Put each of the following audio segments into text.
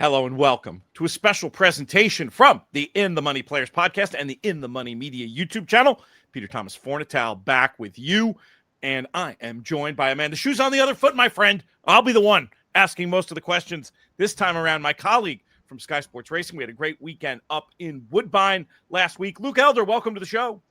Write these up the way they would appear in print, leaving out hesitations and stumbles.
Hello and welcome to a special presentation from the In the Money Players podcast and the In the Money Media YouTube channel. Peter Thomas Fornatal back with you, and I am joined by a man. The shoe's on the other foot, my friend. I'll be the one asking most of the questions this time around. My colleague from Sky Sports Racing. We had a great weekend up in Woodbine last week. Luke Elder, welcome to the show.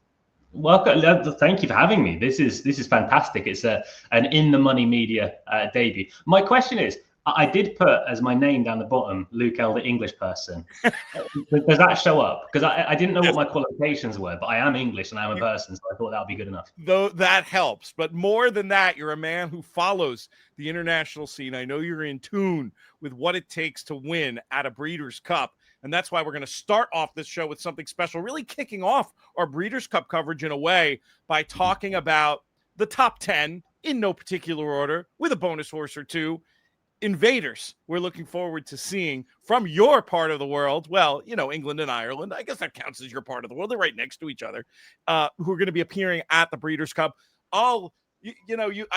Welcome. Thank you for having me. This is fantastic. It's an In the Money Media debut. My question is, I did put as my name down the bottom, Luke Elder, English person. Does that show up? Because I didn't know what my qualifications were, but I am English and I'm a person, so I thought that would be good enough. Though that helps. But more than that, you're a man who follows the international scene. I know you're in tune with what it takes to win at a Breeders' Cup. And that's why we're going to start off this show with something special, really kicking off our Breeders' Cup coverage in a way by talking about the top 10 in no particular order with a bonus horse or two. Invaders we're looking forward to seeing from your part of the world. Well, you know, England and Ireland, I guess that counts as your part of the world. They're right next to each other, who are going to be appearing at the Breeders' Cup. I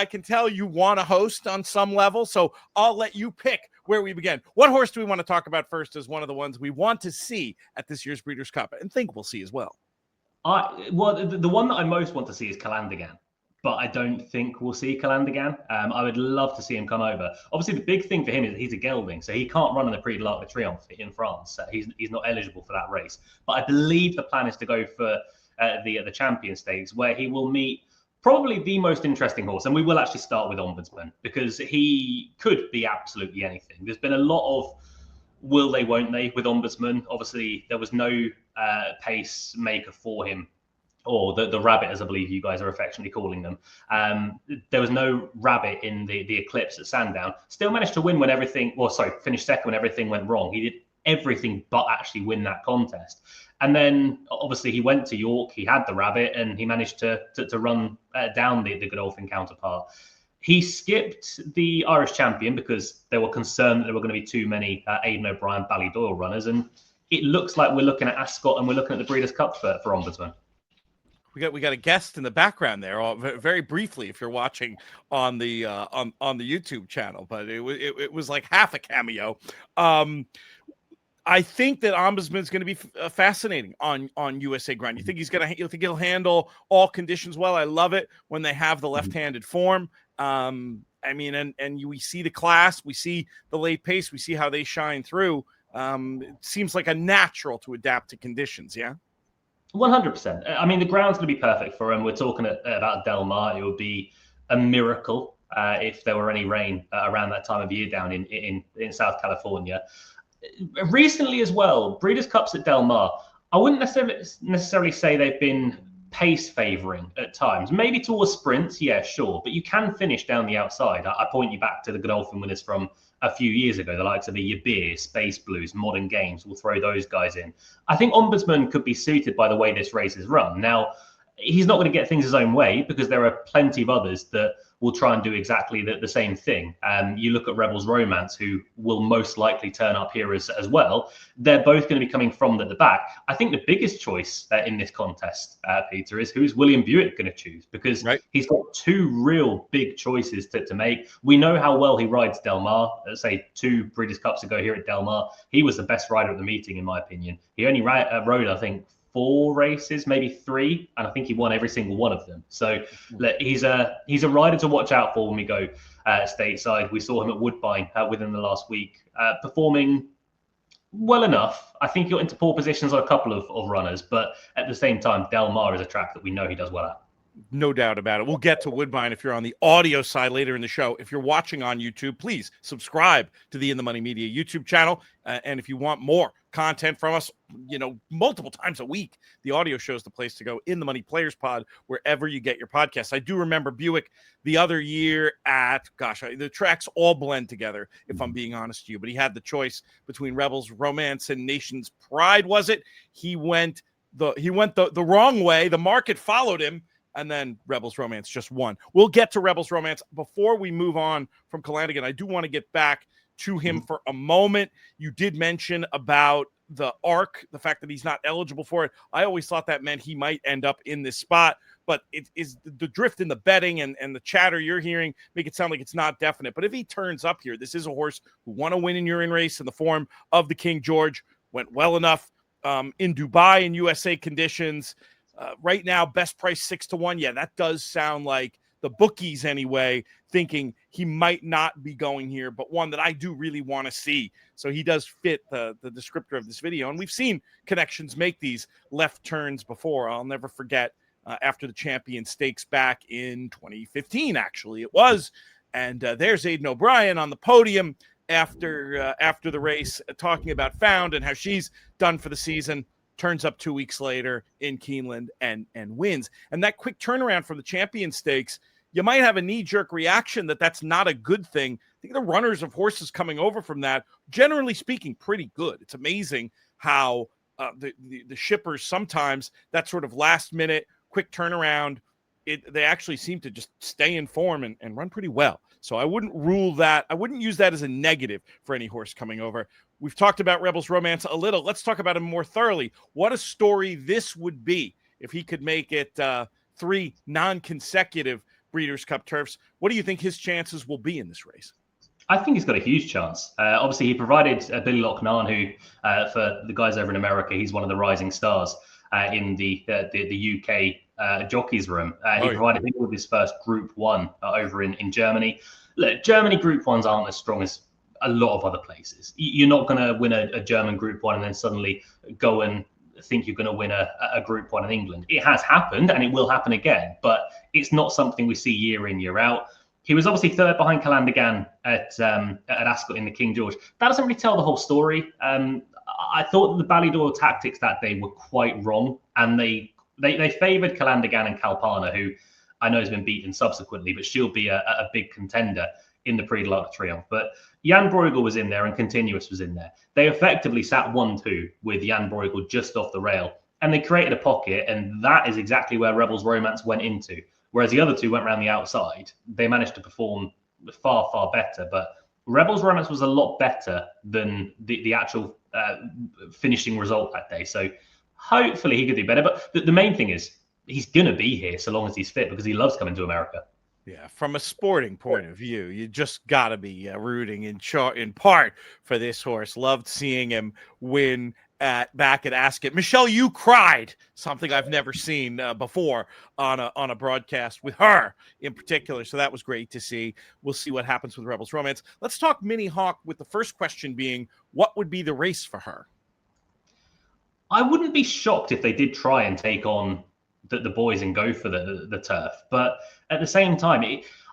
can tell you want to host on some level, so I'll let you pick where we begin. What horse do we want to talk about first as one of the ones we want to see at this year's Breeders' Cup and think we'll see as well? The one that I most want to see is Calandigan, but I don't think we'll see Calandigan. I would love to see him come over. Obviously, the big thing for him is that he's a gelding, so he can't run in the Prix de l'Arc de Triomphe in France. He's not eligible for that race. But I believe the plan is to go for the Champion Stakes, where he will meet probably the most interesting horse. And we will actually start with Ombudsman, because he could be absolutely anything. There's been a lot of will they, won't they with Ombudsman. Obviously, there was no pacemaker for him, or the rabbit, as I believe you guys are affectionately calling them. There was no rabbit in the Eclipse at Sandown. Still managed to win finished second when everything went wrong. He did everything but actually win that contest. And then obviously he went to York, he had the rabbit, and he managed to run down the Godolphin counterpart. He skipped the Irish Champion because they were concerned that there were going to be too many Aiden O'Brien, Ballydoyle runners. And it looks like we're looking at Ascot and we're looking at the Breeders' Cup for Ombudsman. We got a guest in the background there, very briefly, if you're watching on the on the YouTube channel, but it was like half a cameo. I think that Ombudsman is going to be fascinating on USA ground. You think he'll handle all conditions well? I love it when they have the left-handed form. We see the class, we see the late pace, we see how they shine through. It seems like a natural to adapt to conditions. Yeah. 100%. I mean, the ground's going to be perfect for him. We're talking about Del Mar. It would be a miracle if there were any rain around that time of year down in South California. Recently as well, Breeders' Cups at Del Mar, I wouldn't necessarily say they've been pace favouring at times. Maybe towards sprints, yeah, sure. But you can finish down the outside. I point you back to the Godolphin winners from a few years ago, the likes of the Yabir, Space Blues, Modern Games. We'll throw those guys in. I think Ombudsman could be suited by the way this race is run. Now, he's not going to get things his own way because there are plenty of others that will try and do exactly the same thing. You look at Rebels Romance, who will most likely turn up here as well. They're both going to be coming from the back. I think the biggest choice in this contest, Peter, is who's William Buick going to choose? Because He's got two real big choices to make. We know how well he rides Del Mar. Let's say 2 Breeders' Cups ago here at Del Mar, he was the best rider at the meeting, in my opinion. He only rode, I think, 4 races, maybe 3, and I think he won every single one of them. So he's a rider to watch out for when we go stateside. We saw him at Woodbine within the last week, performing well enough. I think he got into poor positions on a couple of runners, but at the same time, Del Mar is a track that we know he does well at. No doubt about it. We'll get to Woodbine if you're on the audio side later in the show. If you're watching on YouTube, please subscribe to the In the Money Media YouTube channel. And if you want more content from us, multiple times a week, the audio show is the place to go. In the Money Players Pod, wherever you get your podcasts. I do remember Buick the other year the tracks all blend together, if I'm being honest with you. But he had the choice between Rebels Romance and Nation's Pride, was it? He went the wrong way. The market followed him. And then Rebels Romance just won. We'll get to Rebels Romance. Before we move on from Calandigan, I do want to get back to him for a moment. You did mention about the arc, the fact that he's not eligible for it. I always thought that meant he might end up in this spot, but it is the drift in the betting and the chatter you're hearing make it sound like it's not definite. But if he turns up here, this is a horse who won a win in Urine Race in the form of the King George, went well enough in Dubai in USA conditions. Right now, best price 6-1. Yeah, that does sound like the bookies anyway, thinking he might not be going here, but one that I do really want to see. So he does fit the descriptor of this video. And we've seen connections make these left turns before. I'll never forget after the Champion Stakes back in 2015, actually it was. And there's Aiden O'Brien on the podium after the race, talking about Found and how she's done for the season. Turns up 2 weeks later in Keeneland and wins. And that quick turnaround from the Champion Stakes, you might have a knee-jerk reaction that that's not a good thing. I think the runners of horses coming over from that, generally speaking, pretty good. It's amazing how the shippers sometimes, that sort of last-minute quick turnaround, they actually seem to just stay in form and run pretty well. So I wouldn't rule that. I wouldn't use that as a negative for any horse coming over. We've talked about Rebels Romance a little. Let's talk about him more thoroughly. What a story this would be if he could make it 3 non-consecutive Breeders' Cup turfs. What do you think his chances will be in this race? I think he's got a huge chance. Obviously, he provided Billy Loughnane, who, for the guys over in America, he's one of the rising stars in the UK jockeys room. He provided him with his first Group 1 over in Germany. Look, Germany Group 1s aren't as strong as a lot of other places. You're not going to win a German Group 1 and then suddenly go and think you're going to win a Group 1 in England. It has happened and it will happen again, but it's not something we see year in, year out. He was obviously third behind Calandagan at Ascot in the King George. That doesn't really tell the whole story. I thought the Ballydoyle tactics that day were quite wrong, and they favoured Calandagan and Kalpana, who I know has been beaten subsequently, but she'll be a big contender in the Prix de l'Arc Triomphe. But Jan Bruegel was in there and Continuous was in there. They effectively sat 1-2 with Jan Bruegel just off the rail, and they created a pocket, and that is exactly where Rebels Romance went into. Whereas the other two went around the outside. They managed to perform far, far better. But Rebels Romance was a lot better than the actual finishing result that day. So hopefully he could do better. But the main thing is he's going to be here so long as he's fit, because he loves coming to America. Yeah, from a sporting point of view, you just got to be rooting in part for this horse. Loved seeing him win back at Ascot. Michelle, you cried, something I've never seen before on a broadcast with her in particular. So that was great to see. We'll see what happens with Rebels Romance. Let's talk Minihawk, with the first question being, what would be the race for her? I wouldn't be shocked if they did try and take on the boys and go for the turf. But at the same time,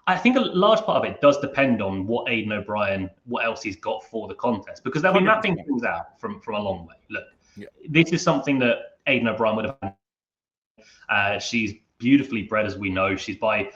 I think a large part of it does depend on what Aiden O'Brien, what else he's got for the contest, because they'll be mapping things out from a long way. Look, This is something that Aiden O'Brien would have had. She's beautifully bred, as we know. She's by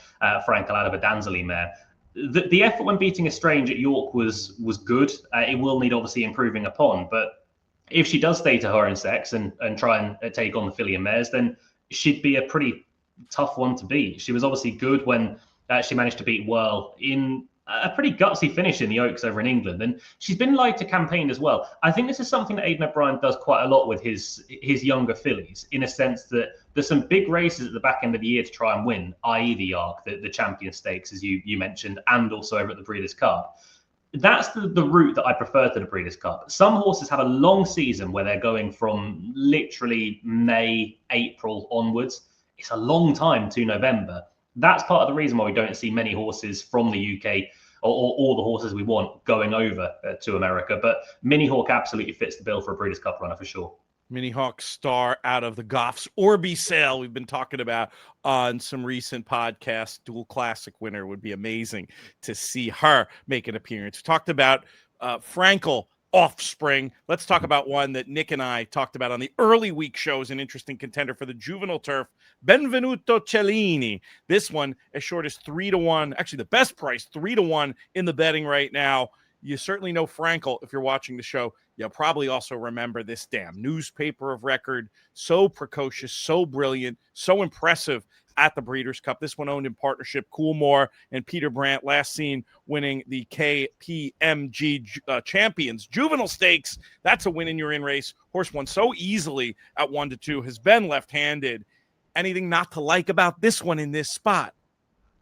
Frank Alada, a Danzeli mare. The effort when beating Estrange at York was good. It will need obviously improving upon, but if she does stay to her own sex and try and take on the filly and mares, then she'd be a pretty tough one to beat. She was obviously good when she managed to beat Whirl in a pretty gutsy finish in the Oaks over in England. And she's been light to campaign as well. I think this is something that Aiden O'Brien does quite a lot with his younger fillies, in a sense that there's some big races at the back end of the year to try and win, i.e. the Arc, the Champion Stakes, as you mentioned, and also over at the Breeders' Cup. That's the route that I prefer to the Breeders' Cup. Some horses have a long season where they're going from literally May, April onwards. It's a long time to November. That's part of the reason why we don't see many horses from the UK or all the horses we want going over to America. But Minihawk absolutely fits the bill for a Breeders' Cup runner for sure. Minihawk star out of the Goff's Orby sale we've been talking about on some recent podcasts. Dual Classic winner. Would be amazing to see her make an appearance. We talked about Frankel offspring. Let's talk about one that Nick and I talked about on the early week show as an interesting contender for the juvenile turf, Benvenuto Cellini. This one as short as 3-1, actually the best price, 3-1 in the betting right now. You certainly know Frankel if you're watching the show. You'll probably also remember this damn newspaper of record. So precocious, so brilliant, so impressive at the Breeders' Cup. This one owned in partnership, Coolmore and Peter Brandt, last seen winning the KPMG Champions Juvenile Stakes. That's a win in your in race. Horse won so easily at 1-2, has been left-handed. Anything not to like about this one in this spot?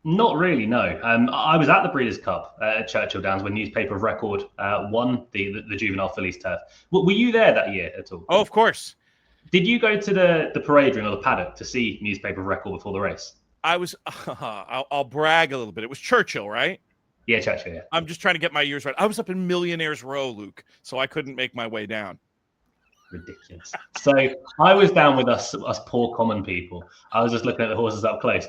Not really, no. I was at the Breeders' Cup at Churchill Downs when Newspaper of Record won the Juvenile fillies turf. Were you there that year at all? Oh, of course. Did you go to the parade ring or the paddock to see Newspaper of Record before the race? I was, I'll brag a little bit. It was Churchill, right? Yeah, Churchill, yeah. I'm just trying to get my years right. I was up in Millionaires Row, Luke, so I couldn't make my way down. Ridiculous. So I was down with us poor common people. I was just looking at the horses up close.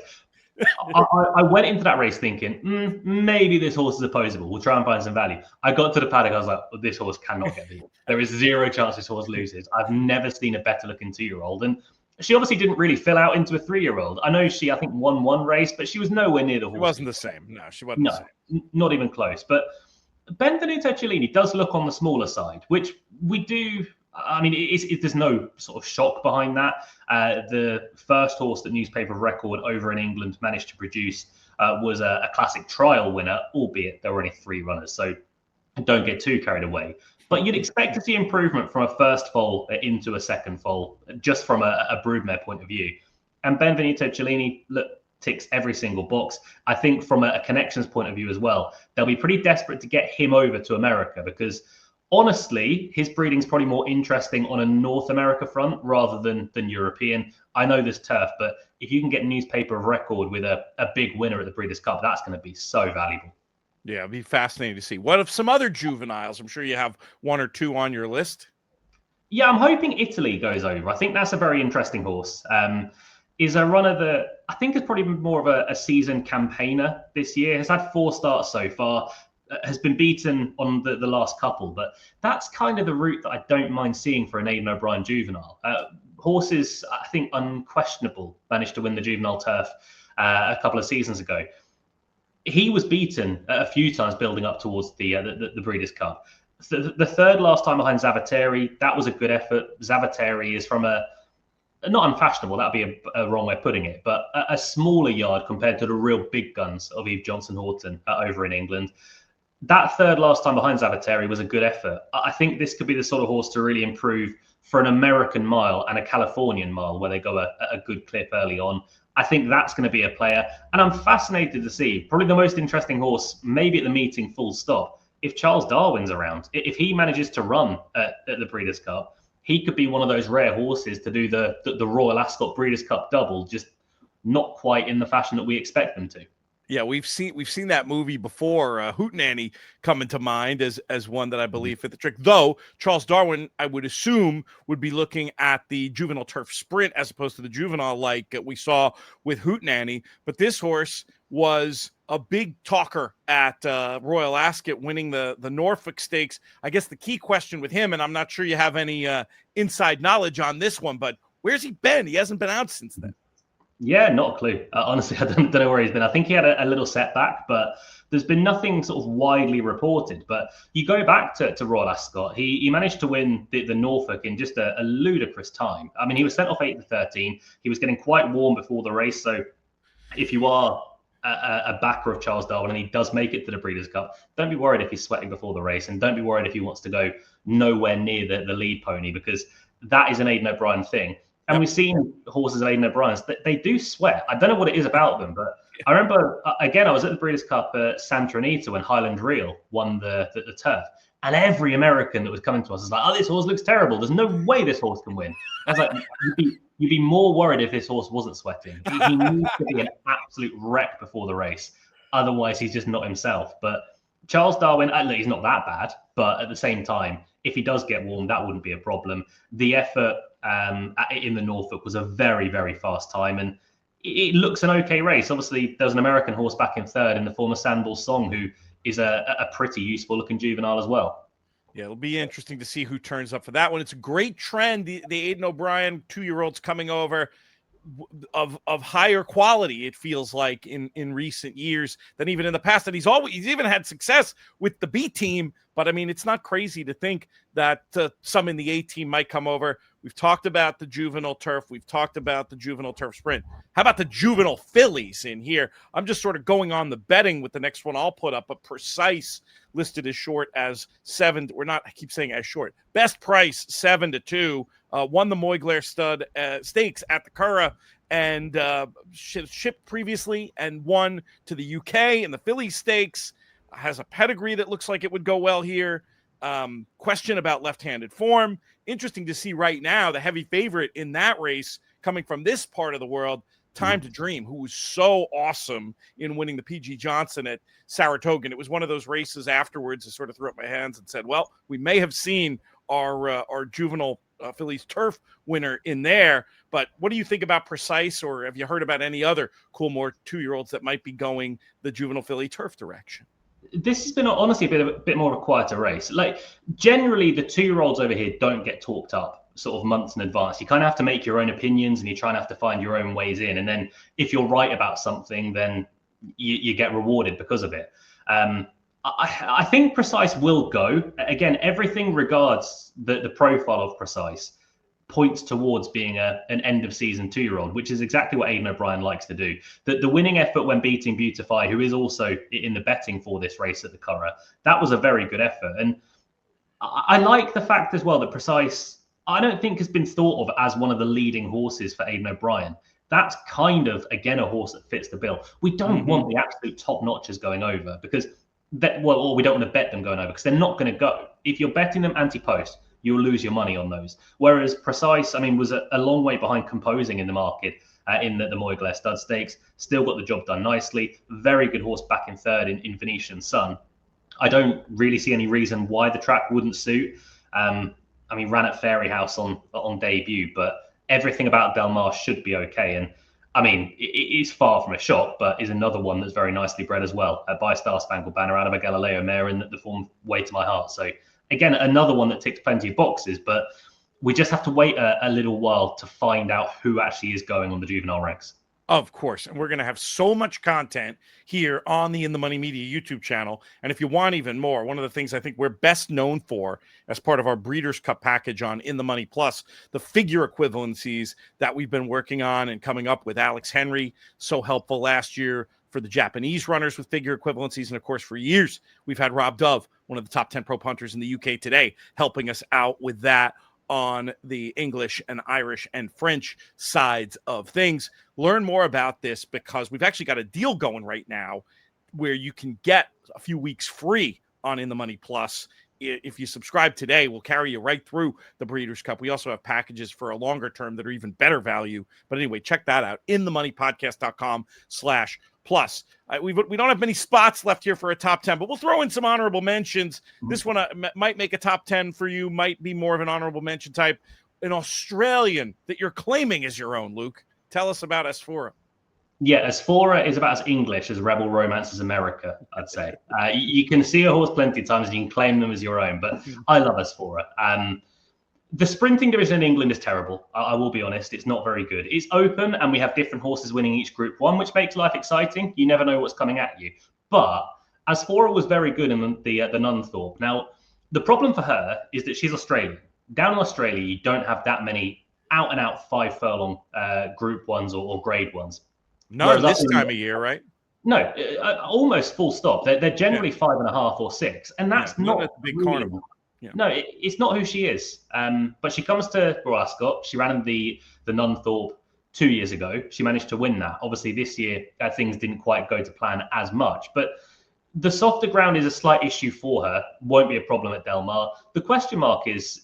I went into that race thinking, maybe this horse is opposable. We'll try and find some value. I got to the paddock. I was like, this horse cannot get beat. There is zero chance this horse loses. I've never seen a better looking 2-year-old. And she obviously didn't really fill out into a 3-year-old. I know she, I think, won one race, but she was nowhere near the horse. She wasn't the same. No, she wasn't the same. Not even close. But Benvenuto Cellini does look on the smaller side, which we do. I mean, there's no sort of shock behind that. The first horse that Newspaper of Record over in England managed to produce was a classic trial winner, albeit there were only 3 runners, so don't get too carried away. But you'd expect to see improvement from a first foal into a second foal, just from a broodmare point of view. And Benvenuto Cellini ticks every single box. I think from a connections point of view as well, they'll be pretty desperate to get him over to America because honestly, his breeding's probably more interesting on a North America front rather than European. I know there's turf, but if you can get Newspaper of Record with a big winner at the Breeders' Cup, that's going to be so valuable. Yeah, it'd be fascinating to see. What of some other juveniles? I'm sure you have 1 or 2 on your list. Yeah, I'm hoping Italy goes over. I think that's a very interesting horse. Is a runner that I think is probably more of a seasoned campaigner this year. Has had 4 starts so far. Has been beaten on the last couple, but that's kind of the route that I don't mind seeing for an Aiden O'Brien juvenile. Horses, I think, unquestionable, managed to win the juvenile turf a couple of seasons ago. He was beaten a few times building up towards the Breeders' Cup. The third last time behind Zavateri, that was a good effort. Zavateri is from not unfashionable, that'd be a wrong way of putting it, but a smaller yard compared to the real big guns of Eve Johnson Horton over in England. That third last time behind Zavateri was a good effort. I think this could be the sort of horse to really improve for an American mile and a Californian mile where they go a good clip early on. I think that's going to be a player. And I'm fascinated to see, probably the most interesting horse, maybe at the meeting full stop, if Charles Darwin's around. If he manages to run at the Breeders' Cup, he could be one of those rare horses to do the Royal Ascot Breeders' Cup double, just not quite in the fashion that we expect them to. Yeah, we've seen that movie before. Hootenanny coming to mind as one that I believe fit the trick. Though Charles Darwin, I would assume, would be looking at the juvenile turf sprint as opposed to the juvenile like we saw with Hootenanny. But this horse was a big talker at Royal Ascot, winning the Norfolk Stakes. I guess the key question with him, and I'm not sure you have any inside knowledge on this one, but where's he been? He hasn't been out since then. Yeah, not a clue. Honestly, I don't know where he's been. I think he had a little setback, but there's been nothing sort of widely reported. But you go back to Royal Ascot, he managed to win the Norfolk in just a ludicrous time. I mean, he was sent off 8-13. He was getting quite warm before the race. So if you are a backer of Charles Darwin and he does make it to the Breeders' Cup, don't be worried if he's sweating before the race, and don't be worried if he wants to go nowhere near the lead pony, because that is an Aiden O'Brien thing. And we've seen horses at Aiden O'Brien's, they do sweat. I don't know what it is about them, but I remember, again, I was at the Breeders' Cup at Santa Anita when Highland Real won the turf. And every American that was coming to us was like, oh, this horse looks terrible. There's no way this horse can win. I was like, you'd be more worried if this horse wasn't sweating. He needs to be an absolute wreck before the race. Otherwise, he's just not himself. But Charles Darwin, look, he's not that bad. But at the same time, if he does get warm, that wouldn't be a problem. The effort in the Norfolk was a very, very fast time, and it looks an okay race. Obviously, there's an American horse back in third in the form of Sandal Song, who is a pretty useful looking juvenile as well. Yeah, it'll be interesting to see who turns up for that one. It's a great trend. The Aiden O'Brien 2-year-olds coming over. of higher quality, it feels like in recent years than even in the past. And he's even had success with the B team. But I mean, it's not crazy to think that some in the A team might come over. We've talked about the juvenile turf. We've talked about the juvenile turf sprint. How about the juvenile fillies in here? I'm just sort of going on the betting with the next one I'll put up. A Precise listed as short as 7. We're not, I keep saying as short. Best price 7-2. Won the Moyglaire Stud Stakes at the Curragh and shipped previously and won to the UK in the Philly Stakes. Has a pedigree that looks like it would go well here. Question about left-handed form. Interesting to see right now the heavy favorite in that race coming from this part of the world, Time to Dream, who was so awesome in winning the PG Johnson at Saratoga. It was one of those races afterwards I sort of threw up my hands and said, well, we may have seen our juvenile Phillies turf winner in there. But what do you think about Precise, or have you heard about any other Coolmore 2-year-olds that might be going the juvenile Philly turf direction? This has been honestly a bit more of a quieter race. Like, generally, the 2-year-olds over here don't get talked up sort of months in advance. You kind of have to make your own opinions, and you try and have to find your own ways in. And then if you're right about something, then you get rewarded because of it. I think Precise will go. Again, everything regards the profile of Precise points towards being an end-of-season 2-year-old, which is exactly what Aiden O'Brien likes to do. The winning effort when beating Beautify, who is also in the betting for this race at the Curragh, that was a very good effort. And I like the fact as well that Precise, I don't think has been thought of as one of the leading horses for Aiden O'Brien. That's kind of, again, a horse that fits the bill. We don't want the absolute top notches going over because, or we don't want to bet them going over because they're not going to go. If you're betting them anti-post, you'll lose your money on those. Whereas Precise, I mean, was a long way behind Composing in the market in the Moyglaire Stud Stakes. Still got the job done nicely. Very good horse back in third in Venetian Sun. I don't really see any reason why the track wouldn't suit. I mean, ran at Fairy House on debut, but everything about Del Mar should be okay. And I mean, it is far from a shock, but is another one that's very nicely bred as well. By Star Spangled Banner out of a Galileo mare in the form Way to My Heart. So again, another one that ticks plenty of boxes, but we just have to wait a little while to find out who actually is going on the juvenile ranks. Of course. And we're going to have so much content here on the In the Money Media YouTube channel. And if you want even more, one of the things I think we're best known for as part of our Breeders' Cup package on In the Money Plus, the figure equivalencies that we've been working on and coming up with. Alex Henry, so helpful last year for the Japanese runners with figure equivalencies. And of course, for years, we've had Rob Dove, one of the top 10 pro punters in the UK today, helping us out with that on the English and Irish and French sides of things. Learn more about this because we've actually got a deal going right now where you can get a few weeks free on In the Money Plus. If you subscribe today, we'll carry you right through the Breeders' Cup. We also have packages for a longer term that are even better value. But anyway, check that out. inthemoneypodcast.com/plus. We don't have many spots left here for a top 10, but we'll throw in some honorable mentions. This one might make a top 10 for you, might be more of an honorable mention type. An Australian that you're claiming as your own, Luke. Tell us about Asphora. Yeah, Asphora is about as English as Rebel Romance is America, I'd say. You can see a horse plenty of times and you can claim them as your own, but I love Asphora. The sprinting division in England is terrible. I will be honest. It's not very good. It's open and we have different horses winning each Group 1, which makes life exciting. You never know what's coming at you. But Asphora was very good in the Nunthorpe. Now, the problem for her is that she's Australian. Down in Australia, you don't have that many out-and-out 5 furlong Group 1s or Grade 1s. Not this time of year, right? No, almost full stop. They're generally 5.5 or 6, and that's not a big really, carnival. Yeah. No, it's not who she is. But she comes to Royal Ascot. She ran in the Nunthorpe 2 years ago. She managed to win that. Obviously, this year things didn't quite go to plan as much. But the softer ground is a slight issue for her. Won't be a problem at Del Mar. The question mark is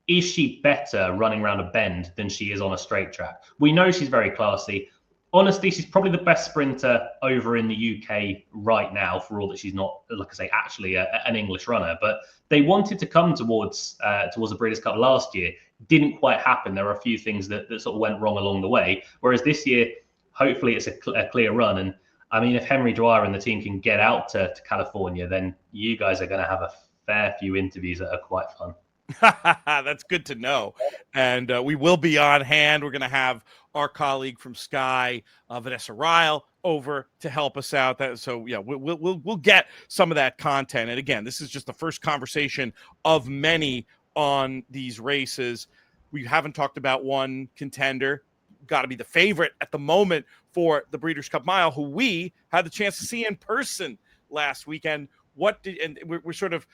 she better running around a bend than she is on a straight track? We know she's very classy. Honestly, she's probably the best sprinter over in the UK right now, for all that she's not, like I say, actually an English runner. But they wanted to come towards the Breeders' Cup last year. Didn't quite happen. There were a few things that sort of went wrong along the way. Whereas this year, hopefully it's a clear run. And I mean, if Henry Dwyer and the team can get out to California, then you guys are going to have a fair few interviews that are quite fun. That's good to know. And we will be on hand. We're going to have our colleague from Sky, Vanessa Ryle, over to help us out. So yeah, we'll get some of that content. And again, this is just the first conversation of many on these races. We haven't talked about one contender, got to be the favorite at the moment for the Breeders' Cup Mile, who we had the chance to see in person last weekend. And we're sort of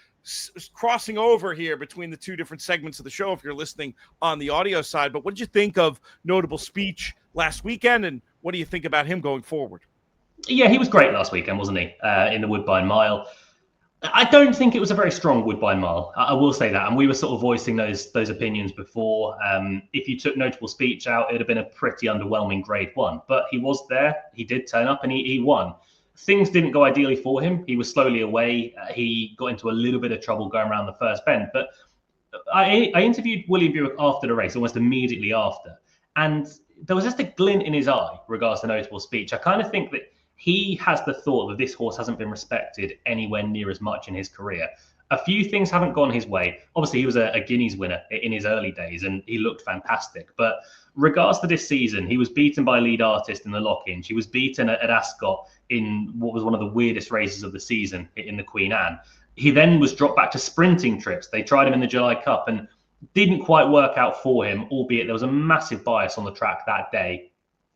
crossing over here between the two different segments of the show if you're listening on the audio side. But what did you think of Notable Speech last weekend, and what do you think about him going forward? Yeah, he was great last weekend, wasn't he, in the Woodbine Mile? I don't think it was a very strong Woodbine Mile. I will say that. And we were sort of voicing those opinions before. If you took Notable Speech out, it would have been a pretty underwhelming grade 1. But he was there. He did turn up and he won. Things didn't go ideally for him. He was slowly away. He got into a little bit of trouble going around the first bend. But I interviewed William Buick after the race, almost immediately after. And there was just a glint in his eye regards to Notable Speech. I kind of think that he has the thought that this horse hasn't been respected anywhere near as much in his career. A few things haven't gone his way. Obviously, he was a Guineas winner in his early days, and he looked fantastic. But regards to this season, he was beaten by Lead Artist in the lock-in. He was beaten at Ascot in what was one of the weirdest races of the season in the Queen Anne. He then was dropped back to sprinting trips. They tried him in the July Cup and didn't quite work out for him, albeit there was a massive bias on the track that day.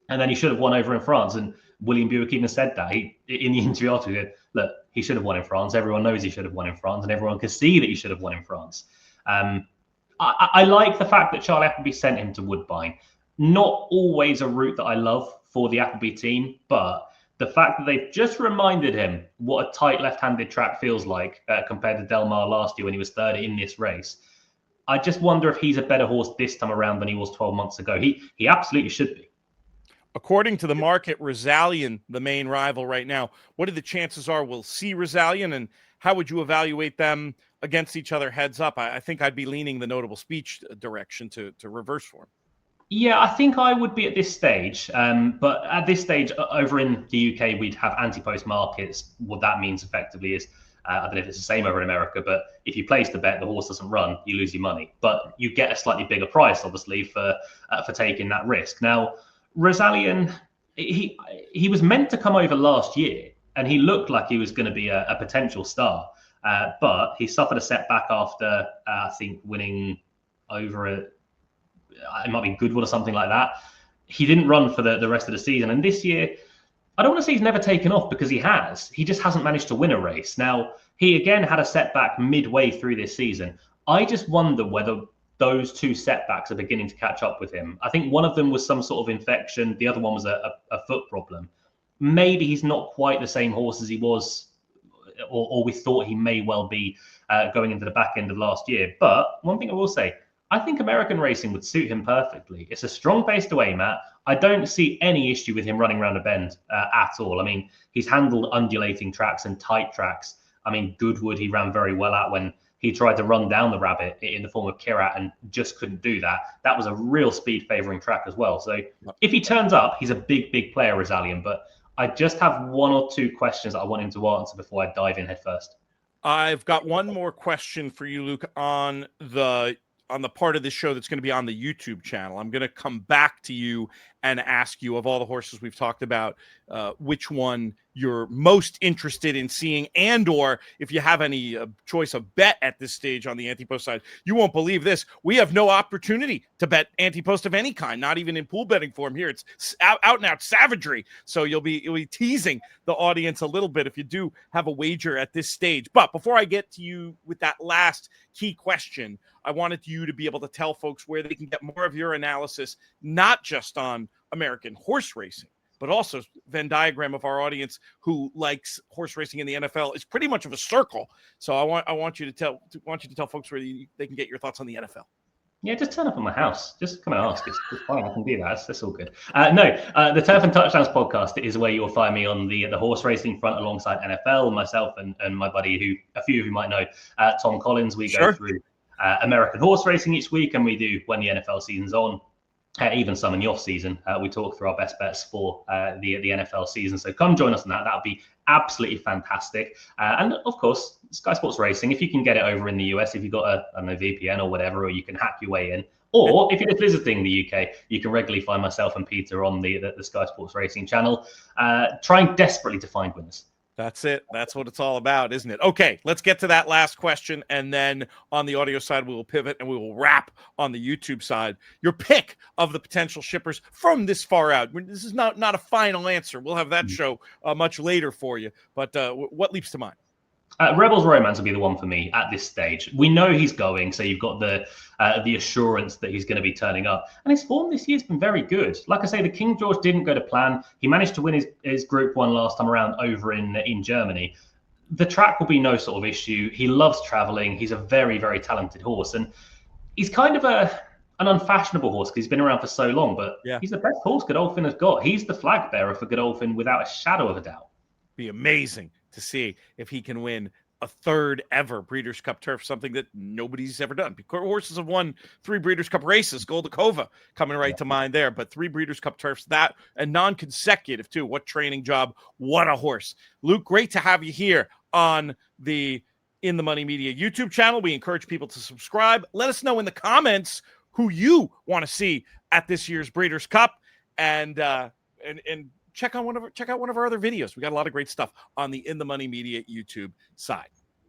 And then he should have won over in France. And William Buick even said that. He, in the interview after, he said, look, he should have won in France. Everyone knows he should have won in France, and everyone can see that he should have won in France. I like the fact that Charlie Appleby sent him to Woodbine. Not always a route that I love for the Appleby team, but the fact that they've just reminded him what a tight left-handed track feels like compared to Del Mar last year when he was third in this race. I just wonder if he's a better horse this time around than he was 12 months ago. He absolutely should be. According to the market, Rosalion, the main rival right now, what are the chances are we'll see Rosalion, and how would you evaluate them against each other heads up? I think I'd be leaning the Notable Speech direction to reverse form. Yeah, I think I would be at this stage. But at this stage, over in the UK, we'd have anti-post markets. What that means effectively is, I don't know if it's the same over in America, but if you place the bet, the horse doesn't run, you lose your money. But you get a slightly bigger price, obviously, for taking that risk. Now, Rosalion, he was meant to come over last year, and he looked like he was going to be a potential star. But he suffered a setback after, I think, winning over it might be Goodwood or something like that. He didn't run for the rest of the season. And this year, I don't want to say he's never taken off, because he has. He just hasn't managed to win a race. Now, he again had a setback midway through this season. I just wonder whether those two setbacks are beginning to catch up with him. I think one of them was some sort of infection. The other one was a foot problem. Maybe he's not quite the same horse as he was, or we thought he may well be going into the back end of last year. But one thing I will say, I think American racing would suit him perfectly. It's a strong pace to aim at. I don't see any issue with him running around a bend at all. I mean, he's handled undulating tracks and tight tracks. I mean, Goodwood, he ran very well at when he tried to run down the rabbit in the form of Kirat and just couldn't do that. That was a real speed favouring track as well. So if he turns up, he's a big, big player, Rosalion. But I just have one or two questions that I want him to answer before I dive in head first. I've got one more question for you, Luke, on the part of this show that's going to be on the YouTube channel. I'm going to come back to you and ask you, of all the horses we've talked about, which one you're most interested in seeing, and or if you have any choice of bet at this stage on the anti-post side. You won't believe this. We have no opportunity to bet anti-post of any kind, not even in pool betting form here. It's out and out savagery. So you'll be teasing the audience a little bit if you do have a wager at this stage. But before I get to you with that last key question, I wanted you to be able to tell folks where they can get more of your analysis, not just on American horse racing, but also Venn diagram of our audience who likes horse racing in the NFL is pretty much of a circle. So I want you to tell folks where they can get your thoughts on the NFL. Yeah, just turn up at my house. Just come and ask. It's fine. I can do that. That's all good. The Turf and Touchdowns podcast is where you'll find me on the horse racing front alongside NFL, myself and my buddy, who a few of you might know, Tom Collins. We go through American horse racing each week, and we do when the NFL season's on. Even some in the off season, we talk through our best bets for the NFL season. So come join us on that. That'll be absolutely fantastic. And of course, Sky Sports Racing, if you can get it over in the US, if you've got a, I don't know, VPN or whatever, or you can hack your way in, or if you're just visiting the UK, you can regularly find myself and Peter on the Sky Sports Racing channel, trying desperately to find winners. That's it. That's what it's all about, isn't it? Okay, let's get to that last question. And then on the audio side, we will pivot and we will wrap on the YouTube side. Your pick of the potential shippers from this far out. This is not a final answer. We'll have that show much later for you. But what leaps to mind? Rebels Romance will be the one for me at this stage. We know he's going, so you've got the assurance that he's going to be turning up. And his form this year's been very good. Like I say, the King George didn't go to plan. He managed to win his Group 1 last time around over in Germany. The track will be no sort of issue. He loves traveling. He's a very, very talented horse. And he's kind of an unfashionable horse because he's been around for so long, but he's the best horse Godolphin has got. He's the flag bearer for Godolphin without a shadow of a doubt. Be amazing to see if he can win a third ever Breeders' Cup Turf, something that nobody's ever done. Horses have won 3 Breeders' Cup races, Goldakova coming right to mind there, but 3 Breeders' Cup Turfs, that and non-consecutive too. What training job, what a horse. Luke, great to have you here on the In the Money Media YouTube channel. We encourage people to subscribe. Let us know in the comments who you want to see at this year's Breeders' Cup, and check out one of our other videos. We got a lot of great stuff on the In the Money Media YouTube side.